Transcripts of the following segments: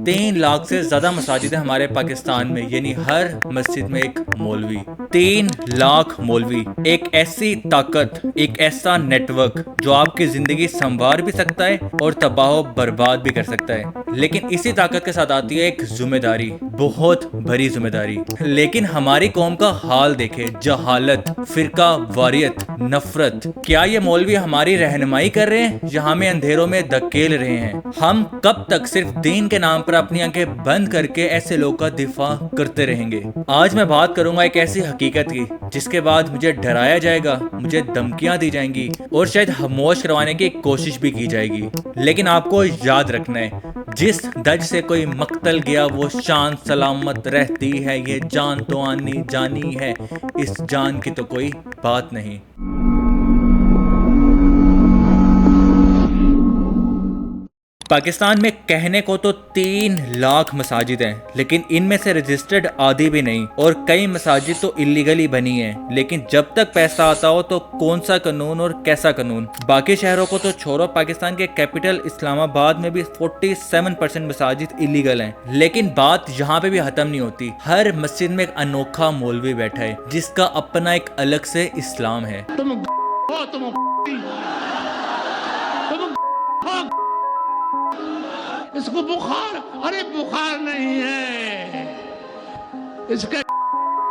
3 लाख से ज्यादा मसाजिद है हमारे पाकिस्तान में, यानी हर मस्जिद में एक मौलवी। 3 लाख मौलवी, एक ऐसी ताकत, एक ऐसा नेटवर्क जो आपकी जिंदगी संवार भी सकता है और तबाह बर्बाद भी कर सकता है। लेकिन इसी ताकत के साथ आती है एक जिम्मेदारी, बहुत बड़ी जिम्मेदारी। लेकिन हमारी कौम का हाल देखे, जहालत, फिरका वारियत, नफरत। क्या ये मौलवी हमारी रहनुमाई कर रहे हैं या हमें अंधेरों में धकेल रहे हैं? हम कब तक सिर्फ दीन के नाम पर अपनी आंखें बंद करके ऐसे लोगों का दिफा करते रहेंगे? आज मैं बात करूंगा एक ऐसी हकीकत की जिसके बाद मुझे डराया जाएगा, मुझे धमकियां दी जाएंगी और शायद खामोश करवाने की कोशिश भी की जाएगी। लेकिन आपको याद रखना है, जिस दर्ज से कोई मक्तल गया वो शान सलामत रहती है, ये जान तो आनी जानी है, इस जान की तो कोई बात नहीं। पाकिस्तान में कहने को तो 3 लाख मसाजिद हैं, लेकिन इनमें से रजिस्टर्ड आधी भी नहीं और कई मसाजिद तो इलीगली बनी हैं। लेकिन जब तक पैसा आता हो तो कौन सा कानून और कैसा कानून। बाकी शहरों को तो छोड़ो, पाकिस्तान के कैपिटल इस्लामाबाद में भी 47% मसाजिद इलीगल हैं। लेकिन बात यहाँ पे भी खत्म नहीं होती। हर मस्जिद में एक अनोखा मौलवी बैठा है जिसका अपना एक अलग से इस्लाम है। इसको बुखार, अरे बुखार नहीं है, इसका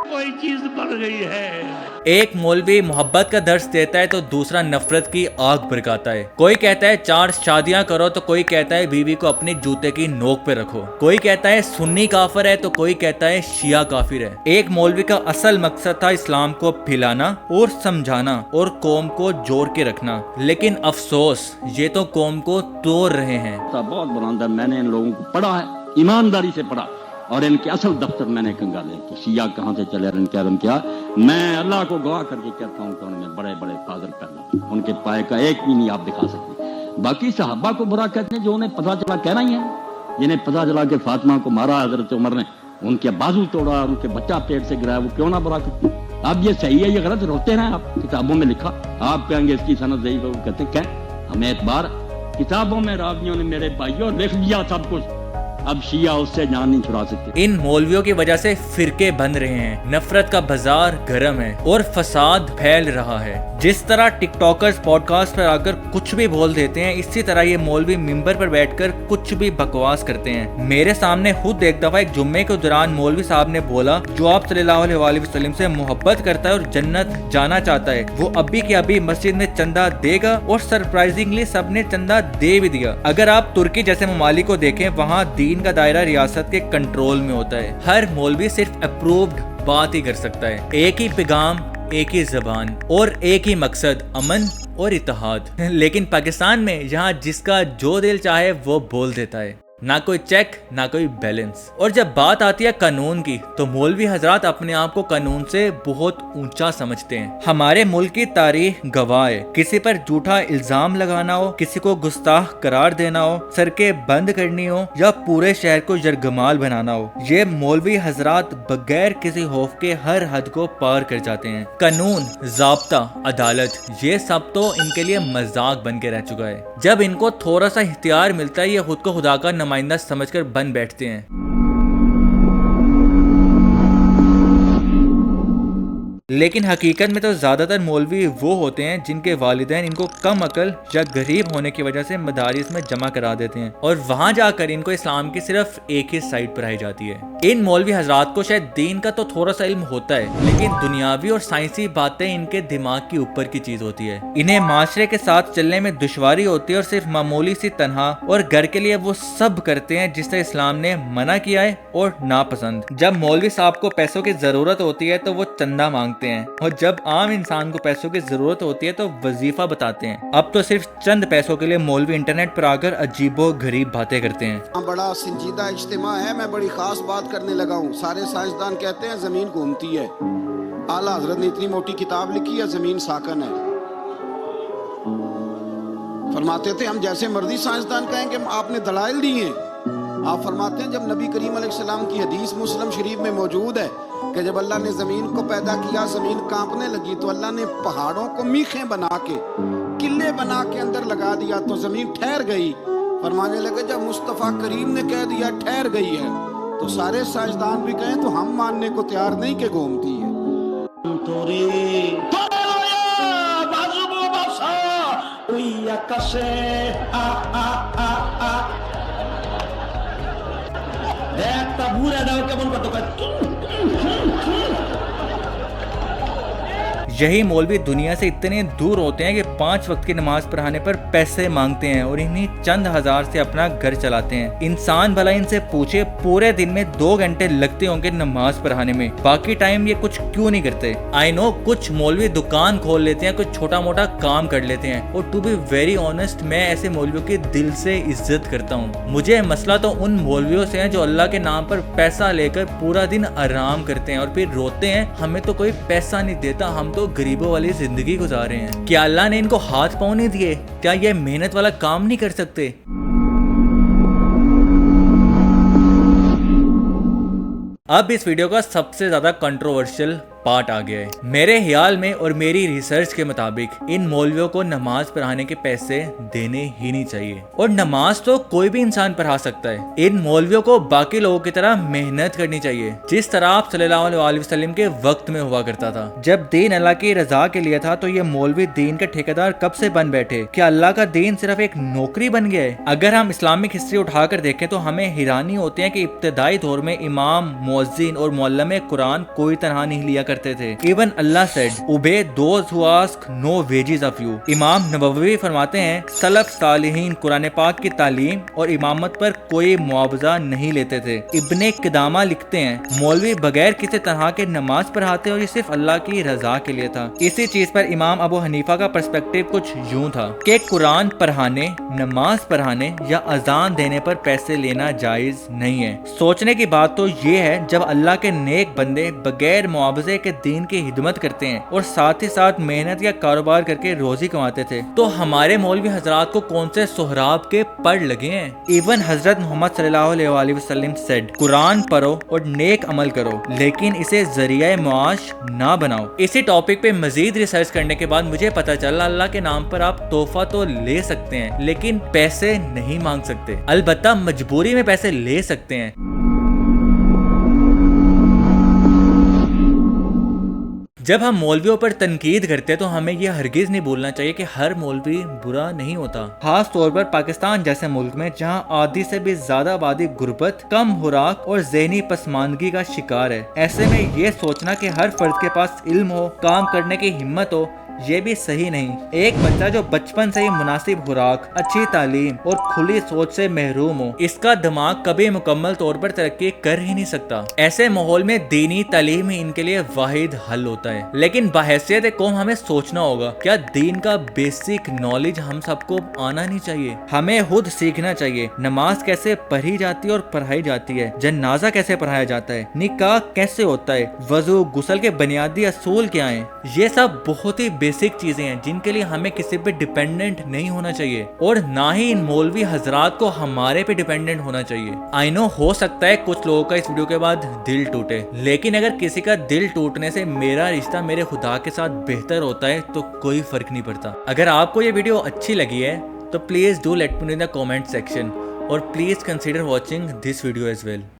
कोई चीज बढ़ गई है। एक मौलवी मोहब्बत का दर्स देता है तो दूसरा नफरत की आग भड़काता है। कोई कहता है 4 शादियां करो तो कोई कहता है बीवी को अपने जूते की नोक पे रखो। कोई कहता है सुन्नी काफिर है तो कोई कहता है शिया काफिर है। एक मौलवी का असल मकसद था इस्लाम को फैलाना और समझाना और कौम को जोड़ के रखना। लेकिन अफसोस, ये तो कौम को तोड़ रहे हैं। बहुत बुलंद है, मैंने इन लोगों को पढ़ा है, ईमानदारी से पढ़ा और इनके असल दफ्तर मैंने कंगाले कि शिया कहाँ से चले, इनके आलम क्या। मैं अल्लाह को गवाह करके कहता हूँ कि उनमें बड़े बड़े फादर पैदा, उनके पाए का एक भी नहीं आप दिखा सकते। बाकी सहाबा को बुरा कहते हैं जो उन्हें पता चला कहना ही है, जिन्हें पता चला कि फातिमा को मारा हजरत उमर ने, उनके बाजू तोड़ा और उनके बच्चा पेट से गिराया, वो क्यों ना बुरा कहते। अब ये सही है ये गलत, रोते हैं आप, किताबों में लिखा, आप कहेंगे इसकी सनद सही, वो कहते क्या हमें एतबार, किताबों में रावियों ने मेरे भाइयों लिख दिया सब कुछ, अब शिया उससे जान नहीं छुड़ा सकते। इन मौलवियों की वजह से फिरके बन रहे हैं, नफरत का बाजार गर्म है और फसाद फैल रहा है। जिस तरह टिकटॉकर्स पॉडकास्ट पर आकर कुछ भी बोल देते हैं, इसी तरह ये मौलवी मिंबर पर बैठकर कुछ भी बकवास करते हैं। मेरे सामने खुद एक दफा एक जुम्मे के दौरान मौलवी साहब ने बोला जो आप सल्लल्लाहु अलैहि वसल्लम से मोहब्बत करता है और जन्नत जाना चाहता है, वो अभी के अभी मस्जिद में चंदा देगा, और सरप्राइजिंगली सबने चंदा दे भी दिया। अगर आप तुर्की जैसे ममालिक को देखें, वहाँ दीन का दायरा रियासत के कंट्रोल में होता है। हर मौलवी सिर्फ अप्रूव्ड बात ही कर सकता है। एक ही पैगाम, एक ही जबान और एक ही मकसद, अमन और इत्तेहाद। लेकिन पाकिस्तान में यहाँ जिसका जो दिल चाहे वो बोल देता है, ना कोई चेक ना कोई बैलेंस। और जब बात आती है कानून की तो मौलवी हजरात अपने आप को कानून से बहुत ऊंचा समझते हैं। हमारे मुल्क की तारीख गवाह है, किसी पर झूठा इल्जाम लगाना हो, किसी को गुस्ताख करार देना हो, सड़कें बंद करनी हो या पूरे शहर को यरगमाल बनाना हो, ये मौलवी हजरात बगैर किसी खौफ के हर हद को पार कर जाते हैं। कानून, ज़ाब्ता, अदालत, ये सब तो इनके लिए मजाक बन के रह चुका है। जब इनको थोड़ा सा इख्तियार मिलता है, ये खुद को खुदा का नुमाइंदा समझकर बन बैठते हैं। लेकिन हकीकत में तो ज्यादातर मौलवी वो होते हैं जिनके वालिदैन इनको कम अकल या गरीब होने की वजह से मदारिस में जमा करा देते हैं और वहां जाकर इनको इस्लाम की सिर्फ एक ही साइड पढ़ाई जाती है। इन मौलवी हजरात को शायद दीन का तो थोड़ा सा इल्म होता है, लेकिन दुनियावी और साइंसी बातें इनके दिमाग के ऊपर की चीज होती है। इन्हें माशरे के साथ चलने में दुश्वारी होती है और सिर्फ मामूली सी तनहा और घर के लिए वो सब करते हैं जिससे इस्लाम ने मना किया है और नापसंद। जब मौलवी साहब को पैसों की जरूरत होती है तो वो चंदा मांगते हैं, और जब आम इंसान को पैसों की जरूरत होती है तो वजीफा बताते हैं। अब तो सिर्फ चंद पैसों के लिए मौलवी इंटरनेट पर आकर अजीबो गरीब बातें करते हैं। बड़ा संजीदा इज्तिमा है, मैं बड़ी खास बात करने लगा हूँ। सारे साइंसदान कहते हैं जमीन घूमती है, आला हजरत ने इतनी मोटी किताब लिखी है जमीन साकन है। फरमाते थे हम जैसे मर्जी साइंसदान कहेंगे आपने दलाइल दिए। आप फरमाते हैं जब नबी करीम अलैहिस्सलाम की हदीस मुस्लिम शरीफ में मौजूद है कि जब अल्लाह ने जमीन को पैदा किया जमीन कांपने लगी तो अल्लाह ने पहाड़ों को मीखें बना के किले बना के अंदर लगा दिया तो जमीन ठहर गई। फरमाने लगे जब मुस्तफ़ा करीम ने कह दिया ठहर गई है तो सारे साजदान भी कहें तो हम मानने को तैयार नहीं कि घूमती है। यही मौलवी दुनिया से इतने दूर होते हैं कि 5 वक्त की नमाज पढ़ाने पर पैसे मांगते हैं और इन्हीं चंद हजार से अपना घर चलाते हैं। इंसान भला इनसे पूछे पूरे दिन में 2 घंटे लगते होंगे नमाज पढ़ाने में, बाकी टाइम ये कुछ क्यों नहीं करते। आई नो कुछ मौलवी दुकान खोल लेते हैं, कुछ छोटा मोटा काम कर लेते हैं, और टू बी वेरी ऑनेस्ट मैं ऐसे मौलवियों की दिल से इज्जत करता हूँ। मुझे मसला तो उन मौलवियों से है जो अल्लाह के नाम पर पैसा लेकर पूरा दिन आराम करते हैं और फिर रोते हैं हमें तो कोई पैसा नहीं देता, हम तो गरीबों वाली जिंदगी गुजार रहे हैं। क्या अल्लाह ने इनको हाथ पाँव नहीं दिए? क्या ये मेहनत वाला काम नहीं कर सकते? अब इस वीडियो का सबसे ज्यादा कंट्रोवर्शियल पार्ट आ गया है। मेरे ख्याल में और मेरी रिसर्च के मुताबिक इन मौलवियों को नमाज पढ़ाने के पैसे देने ही नहीं चाहिए, और नमाज तो कोई भी इंसान पढ़ा सकता है। इन मौलवियों को बाकी लोगों की तरह मेहनत करनी चाहिए, जिस तरह आप सल्लल्लाहु अलैहि वसल्लम के वक्त में हुआ करता था। जब दीन अल्लाह की रजा के लिए था तो ये मौलवी दीन के ठेकेदार कब से बन बैठे? क्या अल्लाह का दीन सिर्फ एक नौकरी बन गया है? अगर हम इस्लामिक हिस्ट्री उठाकर देखें तो हमें हैरानी होती है कि इब्तदाई दौर में इमाम, मुअज्जिन और मुअल्लिम कुरान कोई तनहा नहीं लिया करते थे। Even Allah said obey those who ask no wages of you. इमाम नबवी फरमाते हैं सलफ सालिहीन कुरान पाक की तालीम और इमामत पर कोई मुआवजा नहीं लेते थे। इब्ने किदामा लिखते हैं मौलवी बगैर किसी तरह के नमाज पढ़ाते और ये सिर्फ अल्लाह की रजा के लिए था। इसी चीज पर इमाम अबू हनीफा का पर्सपेक्टिव कुछ यूं था कि कुरान पढ़ाने, नमाज पढ़ाने या अजान देने पर पैसे लेना जायज नहीं है। सोचने की बात तो ये है जब अल्लाह के नेक बंदे बगैर मुआवजे के दीन की हिदमत करते हैं और साथ ही साथ मेहनत या कारोबार करके रोजी कमाते थे, तो हमारे मौलवी हजरात को कौन से सोहराब के पड़ लगे हैं। इवन हजरत मोहम्मद सल्लल्लाहु अलैहि वसल्लम सेड कुरान पढ़ो और नेक अमल करो, लेकिन इसे जरिया मुआश ना बनाओ। इसी टॉपिक पे मजीद रिसर्च करने के बाद मुझे पता चला अल्लाह के नाम पर आप तोहफा तो ले सकते हैं लेकिन पैसे नहीं मांग सकते। अलबत्ता मजबूरी में पैसे ले सकते हैं। जब हम मौलवियों पर तनकीद करते हैं तो हमें यह हरगिज नहीं भूलना चाहिए कि हर मौलवी बुरा नहीं होता। खास तौर पर पाकिस्तान जैसे मुल्क में जहां आधी से भी ज्यादा आबादी गुर्बत, कम खुराक और ज़हनी पसमानदगी का शिकार है। ऐसे में ये सोचना कि हर फर्द के पास इल्म हो, काम करने की हिम्मत हो, ये भी सही नहीं। एक बच्चा जो बचपन से ही मुनासिब खुराक, अच्छी तालीम और खुली सोच से महरूम हो, इसका दिमाग कभी मुकम्मल तौर पर तरक्की कर ही नहीं सकता। ऐसे माहौल में दीनी तालीम ही इनके लिए वाहिद हल होता है। लेकिन बहैसियत कौम हमें सोचना होगा, क्या दीन का बेसिक नॉलेज हम सबको आना नहीं चाहिए? हमें खुद सीखना चाहिए नमाज कैसे पढ़ी जाती है और पढ़ाई जाती है, जनाजा कैसे पढ़ाया जाता है, निकाह कैसे होता है, वजू गुस्ल के बुनियादी असूल क्या हैं। ये सब बहुत ही बेसिक चीजें हैं जिनके लिए हमें किसी पे डिपेंडेंट नहीं होना चाहिए और ना ही इन मौलवी हजरात को हमारे पे डिपेंडेंट होना चाहिए। आई नो हो सकता है कुछ लोगों का इस वीडियो के बाद दिल टूटे, लेकिन अगर किसी का दिल टूटने से मेरा रिश्ता मेरे खुदा के साथ बेहतर होता है तो कोई फर्क नहीं पड़ता। अगर आपको ये वीडियो अच्छी लगी है तो please do let me know in the comment section और please consider watching this video as well.